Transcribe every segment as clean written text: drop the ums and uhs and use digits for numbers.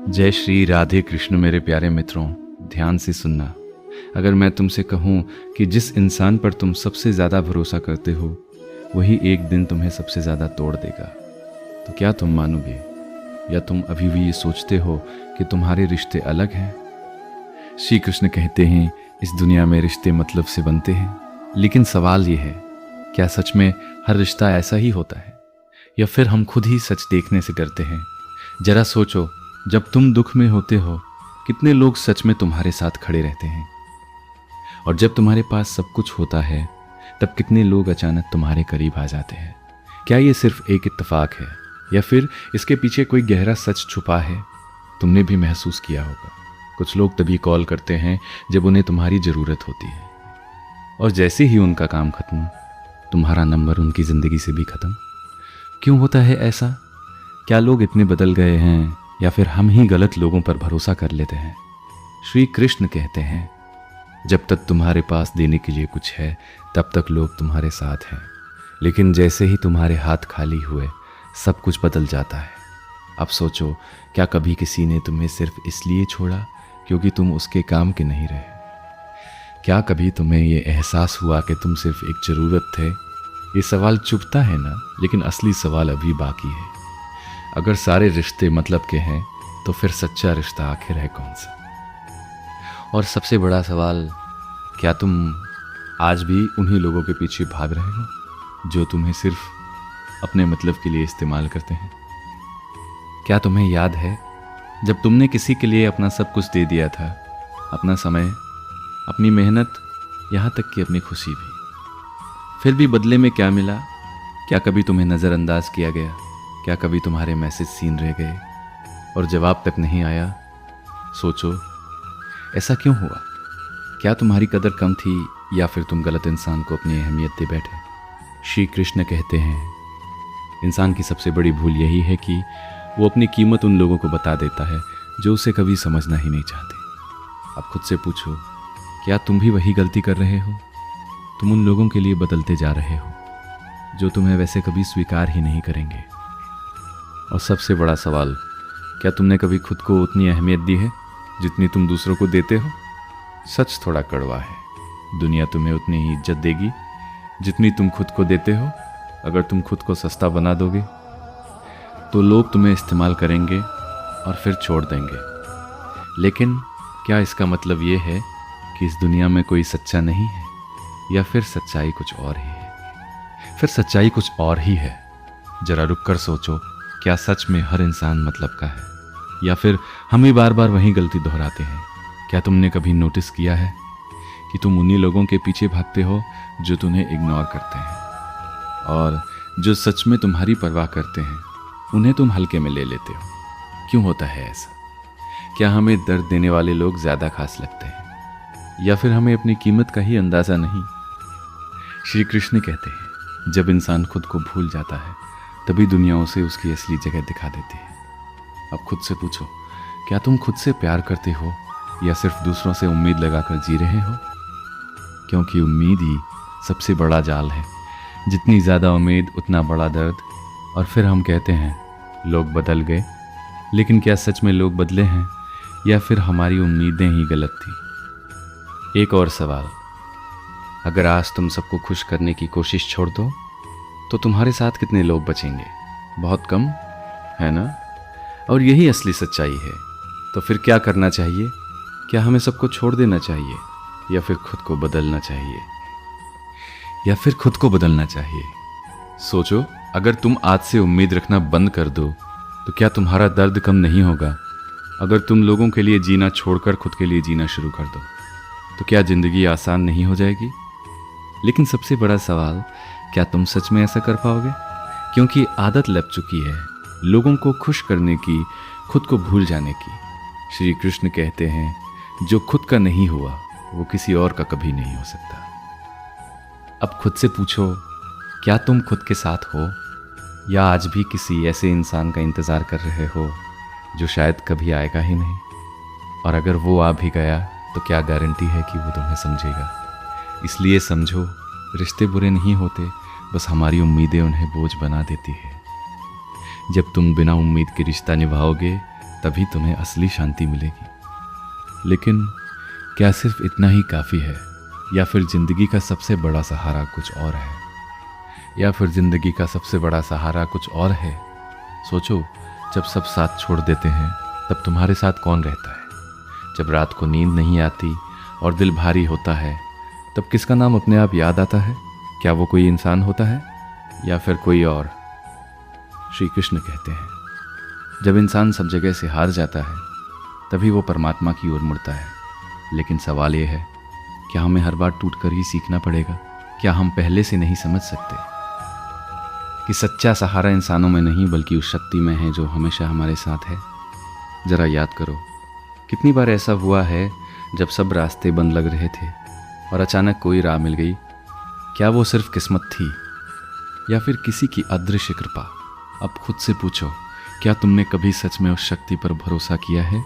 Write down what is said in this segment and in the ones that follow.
जय श्री राधे कृष्ण। मेरे प्यारे मित्रों, ध्यान से सुनना। अगर मैं तुमसे कहूँ कि जिस इंसान पर तुम सबसे ज़्यादा भरोसा करते हो वही एक दिन तुम्हें सबसे ज़्यादा तोड़ देगा, तो क्या तुम मानोगे? या तुम अभी भी ये सोचते हो कि तुम्हारे रिश्ते अलग हैं? श्री कृष्ण कहते हैं इस दुनिया में रिश्ते मतलब से बनते हैं। लेकिन सवाल ये है, क्या सच में हर रिश्ता ऐसा ही होता है, या फिर हम खुद ही सच देखने से डरते हैं? जरा सोचो, जब तुम दुख में होते हो कितने लोग सच में तुम्हारे साथ खड़े रहते हैं, और जब तुम्हारे पास सब कुछ होता है तब कितने लोग अचानक तुम्हारे करीब आ जाते हैं। क्या ये सिर्फ एक इत्तेफाक है, या फिर इसके पीछे कोई गहरा सच छुपा है? तुमने भी महसूस किया होगा, कुछ लोग तभी कॉल करते हैं जब उन्हें तुम्हारी ज़रूरत होती है, और जैसे ही उनका काम खत्म तुम्हारा नंबर उनकी ज़िंदगी से भी ख़त्म। क्यों होता है ऐसा? क्या लोग इतने बदल गए हैं, या फिर हम ही गलत लोगों पर भरोसा कर लेते हैं? श्री कृष्ण कहते हैं जब तक तुम्हारे पास देने के लिए कुछ है तब तक लोग तुम्हारे साथ हैं, लेकिन जैसे ही तुम्हारे हाथ खाली हुए सब कुछ बदल जाता है। अब सोचो, क्या कभी किसी ने तुम्हें सिर्फ इसलिए छोड़ा क्योंकि तुम उसके काम के नहीं रहे? क्या कभी तुम्हें ये एहसास हुआ कि तुम सिर्फ एक ज़रूरत थे? ये सवाल चुभता है ना, लेकिन असली सवाल अभी बाकी है। अगर सारे रिश्ते मतलब के हैं तो फिर सच्चा रिश्ता आखिर है कौन सा? और सबसे बड़ा सवाल, क्या तुम आज भी उन्हीं लोगों के पीछे भाग रहे हो जो तुम्हें सिर्फ अपने मतलब के लिए इस्तेमाल करते हैं? क्या तुम्हें याद है जब तुमने किसी के लिए अपना सब कुछ दे दिया था, अपना समय, अपनी मेहनत, यहाँ तक कि अपनी खुशी भी, फिर भी बदले में क्या मिला? क्या कभी तुम्हें नज़रअंदाज किया गया? क्या कभी तुम्हारे मैसेज सीन रह गए और जवाब तक नहीं आया? सोचो, ऐसा क्यों हुआ? क्या तुम्हारी कदर कम थी, या फिर तुम गलत इंसान को अपनी अहमियत दे बैठे? श्री कृष्ण कहते हैं इंसान की सबसे बड़ी भूल यही है कि वो अपनी कीमत उन लोगों को बता देता है जो उसे कभी समझना ही नहीं चाहते। अब खुद से पूछो, क्या तुम भी वही गलती कर रहे हो? तुम उन लोगों के लिए बदलते जा रहे हो जो तुम्हें वैसे कभी स्वीकार ही नहीं करेंगे। और सबसे बड़ा सवाल, क्या तुमने कभी खुद को उतनी अहमियत दी है जितनी तुम दूसरों को देते हो? सच थोड़ा कड़वा है, दुनिया तुम्हें उतनी ही इज्जत देगी जितनी तुम खुद को देते हो। अगर तुम खुद को सस्ता बना दोगे तो लोग तुम्हें इस्तेमाल करेंगे और फिर छोड़ देंगे। लेकिन क्या इसका मतलब ये है कि इस दुनिया में कोई सच्चा नहीं है, या फिर सच्चाई कुछ और ही है? फिर सच्चाई कुछ और ही है। जरा रुक कर सोचो, क्या सच में हर इंसान मतलब का है, या फिर हम ही बार बार वही गलती दोहराते हैं? क्या तुमने कभी नोटिस किया है कि तुम उन्हीं लोगों के पीछे भागते हो जो तुम्हें इग्नोर करते हैं, और जो सच में तुम्हारी परवाह करते हैं उन्हें तुम हल्के में ले लेते हो? क्यों होता है ऐसा? क्या हमें दर्द देने वाले लोग ज़्यादा खास लगते हैं, या फिर हमें अपनी कीमत का ही अंदाज़ा नहीं? श्री कृष्ण कहते हैं जब इंसान खुद को भूल जाता है तभी दुनिया उसे उसकी असली जगह दिखा देती है। अब खुद से पूछो, क्या तुम खुद से प्यार करते हो, या सिर्फ दूसरों से उम्मीद लगाकर जी रहे हो? क्योंकि उम्मीद ही सबसे बड़ा जाल है। जितनी ज़्यादा उम्मीद उतना बड़ा दर्द। और फिर हम कहते हैं लोग बदल गए, लेकिन क्या सच में लोग बदले हैं, या फिर हमारी उम्मीदें ही गलत थी? एक और सवाल, अगर आज तुम सबको खुश करने की कोशिश छोड़ दो तो तुम्हारे साथ कितने लोग बचेंगे? बहुत कम, है ना? और यही असली सच्चाई है। तो फिर क्या करना चाहिए? क्या हमें सबको छोड़ देना चाहिए, या फिर खुद को बदलना चाहिए? सोचो, अगर तुम आज से उम्मीद रखना बंद कर दो तो क्या तुम्हारा दर्द कम नहीं होगा? अगर तुम लोगों के लिए जीना छोड़कर खुद के लिए जीना शुरू कर दो तो क्या ज़िंदगी आसान नहीं हो जाएगी? लेकिन सबसे बड़ा सवाल, क्या तुम सच में ऐसा कर पाओगे? क्योंकि आदत लग चुकी है लोगों को खुश करने की, खुद को भूल जाने की। श्री कृष्ण कहते हैं जो खुद का नहीं हुआ वो किसी और का कभी नहीं हो सकता। अब खुद से पूछो, क्या तुम खुद के साथ हो, या आज भी किसी ऐसे इंसान का इंतज़ार कर रहे हो जो शायद कभी आएगा ही नहीं? और अगर वो आ भी गया तो क्या गारंटी है कि वो तुम्हें समझेगा? इसलिए समझो, रिश्ते बुरे नहीं होते, बस हमारी उम्मीदें उन्हें बोझ बना देती है। जब तुम बिना उम्मीद के रिश्ता निभाओगे तभी तुम्हें असली शांति मिलेगी। लेकिन क्या सिर्फ इतना ही काफ़ी है, या फिर ज़िंदगी का सबसे बड़ा सहारा कुछ और है? या फिर ज़िंदगी का सबसे बड़ा सहारा कुछ और है? सोचो, जब सब साथ छोड़ देते हैं तब तुम्हारे साथ कौन रहता है? जब रात को नींद नहीं आती और दिल भारी होता है तब किसका नाम अपने आप याद आता है? क्या वो कोई इंसान होता है या फिर कोई और? श्री कृष्ण कहते हैं, जब इंसान सब जगह से हार जाता है तभी वो परमात्मा की ओर मुड़ता है। लेकिन सवाल ये है, क्या हमें हर बार टूटकर ही सीखना पड़ेगा? क्या हम पहले से नहीं समझ सकते कि सच्चा सहारा इंसानों में नहीं बल्कि उस शक्ति में है जो हमेशा हमारे साथ है? ज़रा याद करो, कितनी बार ऐसा हुआ है जब सब रास्ते बंद लग रहे थे और अचानक कोई राह मिल गई? क्या वो सिर्फ किस्मत थी या फिर किसी की अदृश्य कृपा? अब खुद से पूछो, क्या तुमने कभी सच में उस शक्ति पर भरोसा किया है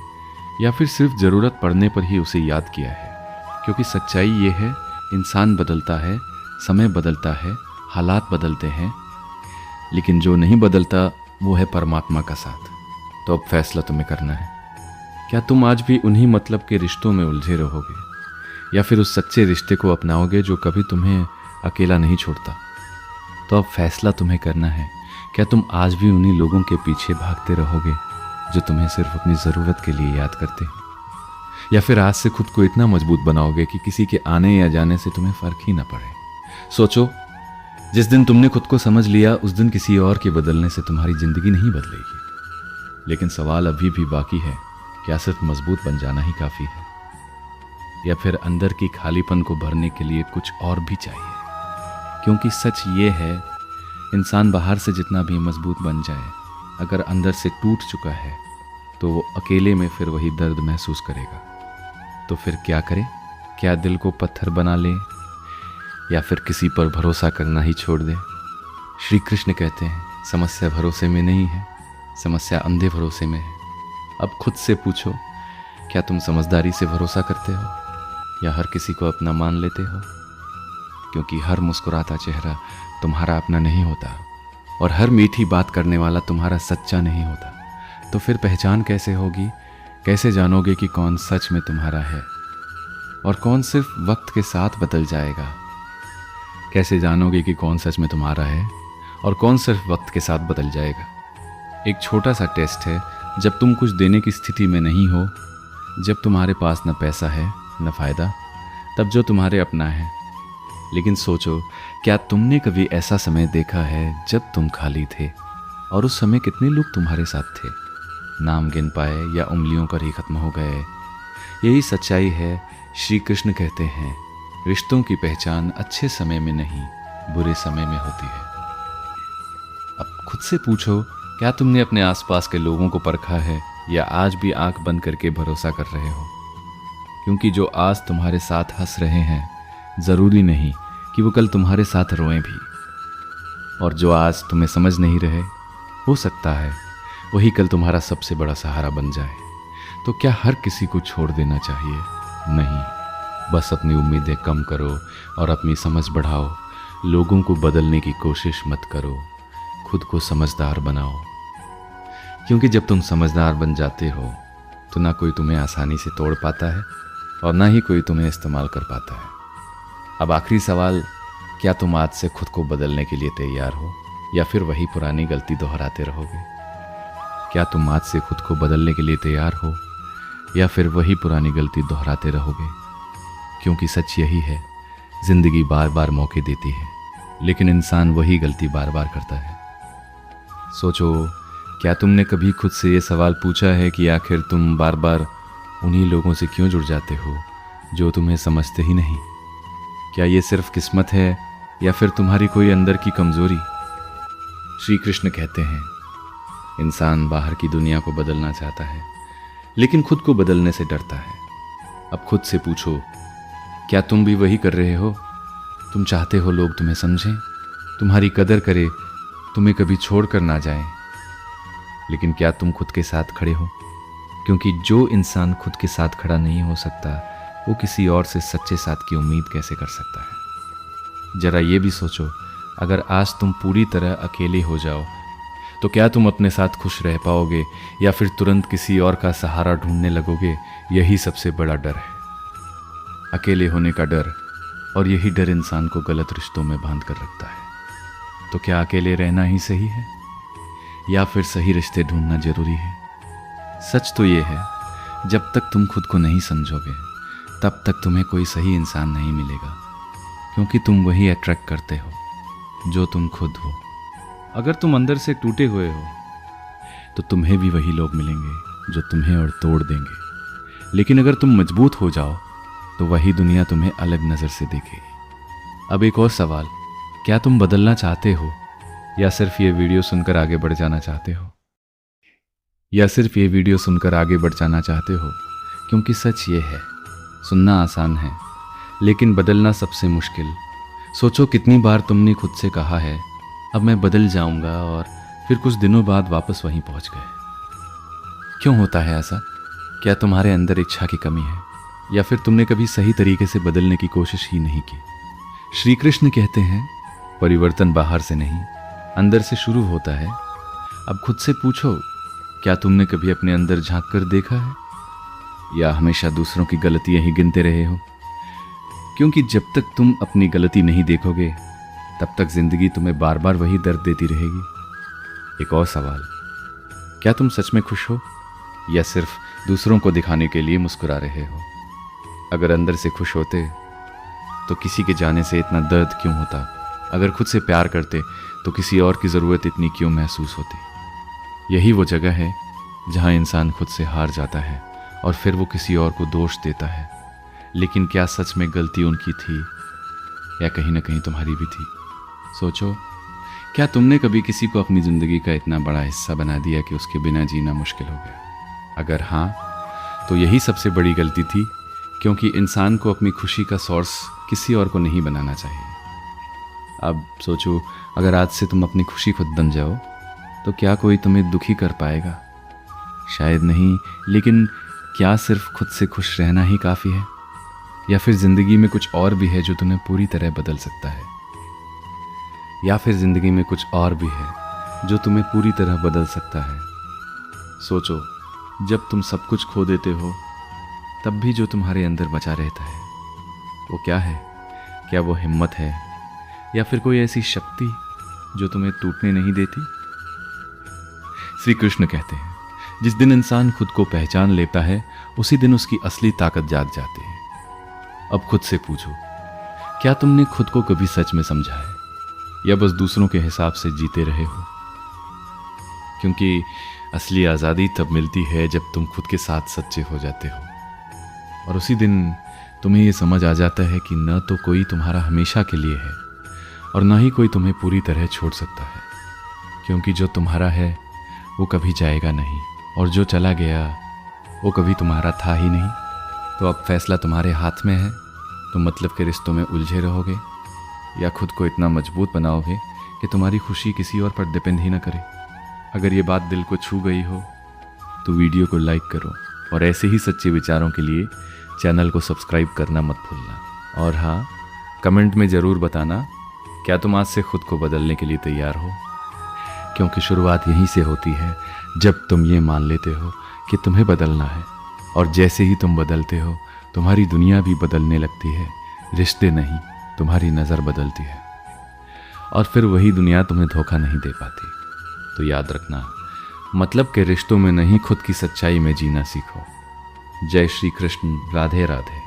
या फिर सिर्फ ज़रूरत पड़ने पर ही उसे याद किया है? क्योंकि सच्चाई ये है, इंसान बदलता है, समय बदलता है, हालात बदलते हैं, लेकिन जो नहीं बदलता वो है परमात्मा का साथ। तो अब फैसला तुम्हें करना है, क्या तुम आज भी उन्हीं मतलब के रिश्तों में उलझे रहोगे या फिर उस सच्चे रिश्ते को अपनाओगे जो कभी तुम्हें अकेला नहीं छोड़ता? तो अब फैसला तुम्हें करना है, क्या तुम आज भी उन्हीं लोगों के पीछे भागते रहोगे जो तुम्हें सिर्फ अपनी ज़रूरत के लिए याद करते हैं, या फिर आज से खुद को इतना मजबूत बनाओगे कि किसी के आने या जाने से तुम्हें फ़र्क ही ना पड़े? सोचो, जिस दिन तुमने खुद को समझ लिया उस दिन किसी और के बदलने से तुम्हारी ज़िंदगी नहीं बदलेगी। लेकिन सवाल अभी भी बाकी है, क्या सिर्फ मजबूत बन जाना ही काफ़ी है या फिर अंदर की खालीपन को भरने के लिए कुछ और भी चाहिए? क्योंकि सच ये है, इंसान बाहर से जितना भी मजबूत बन जाए, अगर अंदर से टूट चुका है तो वो अकेले में फिर वही दर्द महसूस करेगा। तो फिर क्या करे? क्या दिल को पत्थर बना ले या फिर किसी पर भरोसा करना ही छोड़ दे? श्री कृष्ण कहते हैं, समस्या भरोसे में नहीं है, समस्या अंधे भरोसे में है। अब खुद से पूछो, क्या तुम समझदारी से भरोसा करते हो या हर किसी को अपना मान लेते हो? क्योंकि हर मुस्कुराता चेहरा तुम्हारा अपना नहीं होता और हर मीठी बात करने वाला तुम्हारा सच्चा नहीं होता। तो फिर पहचान कैसे होगी? कैसे जानोगे कि कौन सच में तुम्हारा है और कौन सिर्फ वक्त के साथ बदल जाएगा? कैसे जानोगे कि कौन सच में तुम्हारा है और कौन सिर्फ वक्त के साथ बदल जाएगा? एक छोटा सा टेस्ट है, जब तुम कुछ देने की स्थिति में नहीं हो, जब तुम्हारे पास न पैसा है न फ़ायदा, तब जो तुम्हारे अपना है। लेकिन सोचो, क्या तुमने कभी ऐसा समय देखा है जब तुम खाली थे और उस समय कितने लोग तुम्हारे साथ थे? नाम गिन पाए या उंगलियों पर ही खत्म हो गए? यही सच्चाई है। श्री कृष्ण कहते हैं, रिश्तों की पहचान अच्छे समय में नहीं, बुरे समय में होती है। अब खुद से पूछो, क्या तुमने अपने आसपास के लोगों को परखा है या आज भी आंख बंद करके भरोसा कर रहे हो? क्योंकि जो आज तुम्हारे साथ हंस रहे हैं, ज़रूरी नहीं कि वो कल तुम्हारे साथ रोएं भी। और जो आज तुम्हें समझ नहीं रहे, हो सकता है वही कल तुम्हारा सबसे बड़ा सहारा बन जाए। तो क्या हर किसी को छोड़ देना चाहिए? नहीं, बस अपनी उम्मीदें कम करो और अपनी समझ बढ़ाओ। लोगों को बदलने की कोशिश मत करो, खुद को समझदार बनाओ। क्योंकि जब तुम समझदार बन जाते हो तो ना कोई तुम्हें आसानी से तोड़ पाता है और ना ही कोई तुम्हें इस्तेमाल कर पाता है। अब आखिरी सवाल, क्या तुम आज से खुद को बदलने के लिए तैयार हो या फिर वही पुरानी गलती दोहराते रहोगे? क्या तुम आज से खुद को बदलने के लिए तैयार हो या फिर वही पुरानी गलती दोहराते रहोगे? क्योंकि सच यही है, ज़िंदगी बार बार मौके देती है, लेकिन इंसान वही गलती बार बार करता है। सोचो, क्या तुमने कभी खुद से ये सवाल पूछा है कि आखिर तुम बार बार उन्हीं लोगों से क्यों जुड़ जाते हो जो तुम्हें समझते ही नहीं? क्या ये सिर्फ किस्मत है या फिर तुम्हारी कोई अंदर की कमज़ोरी? श्री कृष्ण कहते हैं, इंसान बाहर की दुनिया को बदलना चाहता है लेकिन खुद को बदलने से डरता है। अब खुद से पूछो, क्या तुम भी वही कर रहे हो? तुम चाहते हो लोग तुम्हें समझें, तुम्हारी कदर करें, तुम्हें कभी छोड़ कर ना जाएं, लेकिन क्या तुम खुद के साथ खड़े हो? क्योंकि जो इंसान खुद के साथ खड़ा नहीं हो सकता, वो किसी और से सच्चे साथ की उम्मीद कैसे कर सकता है? ज़रा ये भी सोचो, अगर आज तुम पूरी तरह अकेले हो जाओ तो क्या तुम अपने साथ खुश रह पाओगे या फिर तुरंत किसी और का सहारा ढूंढने लगोगे? यही सबसे बड़ा डर है, अकेले होने का डर। और यही डर इंसान को गलत रिश्तों में बांध कर रखता है। तो क्या अकेले रहना ही सही है या फिर सही रिश्ते ढूंढना जरूरी है? सच तो ये है, जब तक तुम खुद को नहीं समझोगे तब तक तुम्हें कोई सही इंसान नहीं मिलेगा, क्योंकि तुम वही अट्रैक्ट करते हो जो तुम खुद हो। अगर तुम अंदर से टूटे हुए हो तो तुम्हें भी वही लोग मिलेंगे जो तुम्हें और तोड़ देंगे। लेकिन अगर तुम मजबूत हो जाओ तो वही दुनिया तुम्हें अलग नज़र से देखेगी। अब एक और सवाल, क्या तुम बदलना चाहते हो या सिर्फ ये वीडियो सुनकर आगे बढ़ जाना चाहते हो? क्योंकि सच ये है, सुनना आसान है लेकिन बदलना सबसे मुश्किल। सोचो कितनी बार तुमने खुद से कहा है अब मैं बदल जाऊंगा, और फिर कुछ दिनों बाद वापस वहीं पहुंच गए। क्यों होता है ऐसा? क्या तुम्हारे अंदर इच्छा की कमी है या फिर तुमने कभी सही तरीके से बदलने की कोशिश ही नहीं की? श्री कृष्ण कहते हैं परिवर्तन बाहर से नहीं अंदर से शुरू होता है। अब खुद से पूछो, क्या तुमने कभी अपने अंदर झांक कर देखा है या हमेशा दूसरों की गलतियां ही गिनते रहे हो? क्योंकि जब तक तुम अपनी गलती नहीं देखोगे तब तक जिंदगी तुम्हें बार बार वही दर्द देती रहेगी। एक और सवाल, क्या तुम सच में खुश हो या सिर्फ दूसरों को दिखाने के लिए मुस्कुरा रहे हो? अगर अंदर से खुश होते तो किसी के जाने से इतना दर्द क्यों होता? अगर खुद से प्यार करते तो किसी और की ज़रूरत इतनी क्यों महसूस होती? यही वो जगह है जहाँ इंसान खुद से हार जाता है और फिर वो किसी और को दोष देता है। लेकिन क्या सच में गलती उनकी थी या कहीं ना कहीं तुम्हारी भी थी? सोचो, क्या तुमने कभी किसी को अपनी ज़िंदगी का इतना बड़ा हिस्सा बना दिया कि उसके बिना जीना मुश्किल हो गया? अगर हाँ, तो यही सबसे बड़ी गलती थी, क्योंकि इंसान को अपनी खुशी का सोर्स किसी और को नहीं बनाना चाहिए। अब सोचो, अगर आज से तुम अपनी खुशी खुद बन जाओ तो क्या कोई तुम्हें दुखी कर पाएगा? शायद नहीं। लेकिन क्या सिर्फ खुद से खुश रहना ही काफ़ी है या फिर ज़िंदगी में कुछ और भी है जो तुम्हें पूरी तरह बदल सकता है? सोचो, जब तुम सब कुछ खो देते हो तब भी जो तुम्हारे अंदर बचा रहता है वो क्या है? क्या वो हिम्मत है या फिर कोई ऐसी शक्ति जो तुम्हें टूटने नहीं देती? श्री कृष्ण कहते हैं, जिस दिन इंसान खुद को पहचान लेता है उसी दिन उसकी असली ताकत जाग जाती है। अब खुद से पूछो, क्या तुमने खुद को कभी सच में समझा है या बस दूसरों के हिसाब से जीते रहे हो? क्योंकि असली आज़ादी तब मिलती है जब तुम खुद के साथ सच्चे हो जाते हो, और उसी दिन तुम्हें ये समझ आ जाता है कि न तो कोई तुम्हारा हमेशा के लिए है और ना ही कोई तुम्हें पूरी तरह छोड़ सकता है, क्योंकि जो तुम्हारा है वो कभी जाएगा नहीं और जो चला गया वो कभी तुम्हारा था ही नहीं। तो अब फैसला तुम्हारे हाथ में है। तुम मतलब के रिश्तों में उलझे रहोगे या खुद को इतना मजबूत बनाओगे कि तुम्हारी खुशी किसी और पर डिपेंड ही ना करे। अगर ये बात दिल को छू गई हो तो वीडियो को लाइक करो और ऐसे ही सच्चे विचारों के लिए चैनल को सब्सक्राइब करना मत भूलना। और हाँ, कमेंट में ज़रूर बताना, क्या तुम आज से खुद को बदलने के लिए तैयार हो? क्योंकि शुरुआत यहीं से होती है, जब तुम ये मान लेते हो कि तुम्हें बदलना है, और जैसे ही तुम बदलते हो तुम्हारी दुनिया भी बदलने लगती है। रिश्ते नहीं, तुम्हारी नज़र बदलती है और फिर वही दुनिया तुम्हें धोखा नहीं दे पाती। तो याद रखना, मतलब के रिश्तों में नहीं, खुद की सच्चाई में जीना सीखो। जय श्री कृष्ण। राधे राधे।